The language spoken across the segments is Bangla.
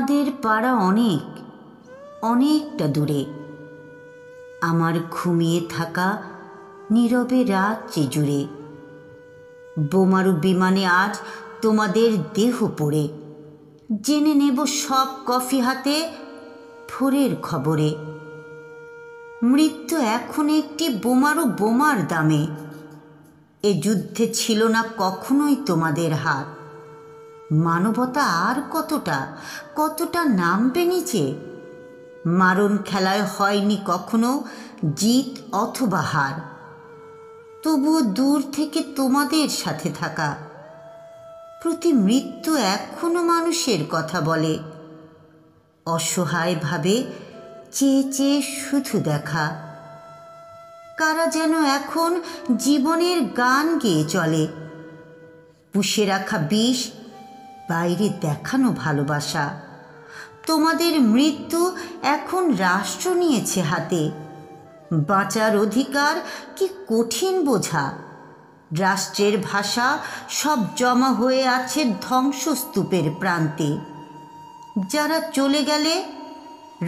তোমাদের পাড়া অনেক অনেকটা দূরে, আমার ঘুমিয়ে থাকা নীরবে রাত জুড়ে। বোমারু বিমানে আজ তোমাদের দেহ পড়ে, জেনে নেব সব কফি হাতে ভোরের খবরে। মৃত্যু এখন একটি বোমারু বোমার দামে, এ যুদ্ধে ছিল না কখনোই তোমাদের হাত। মানবতা আর কতটা কতটা নামবে নিচে, মারণ খেলায় হয়নি কখনো জিত অথবা হার। তবুও দূর থেকে তোমাদের সাথে থাকা, প্রতি মৃত্যু এখনো মানুষের কথা বলে। অসহায়ভাবে চেয়ে চেয়ে শুধু দেখা, কারা যেন এখন জীবনের গান গেয়ে চলে। পুষে রাখা বিষ, বাইরে দেখানো ভালোবাসা। তোমাদের মৃত্যু এখন রাষ্ট্র নিয়েছে হাতে, বাঁচার অধিকার কি কঠিন বোঝা। রাষ্ট্রের ভাষা সব জমা হয়ে আছে ধ্বংসস্তূপের প্রান্তে। যারা চলে গেলে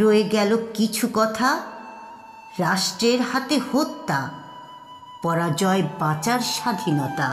রয়ে গেল কিছু কথা, রাষ্ট্রের হাতে হত্যা, পরাজয় বাঁচার স্বাধীনতা।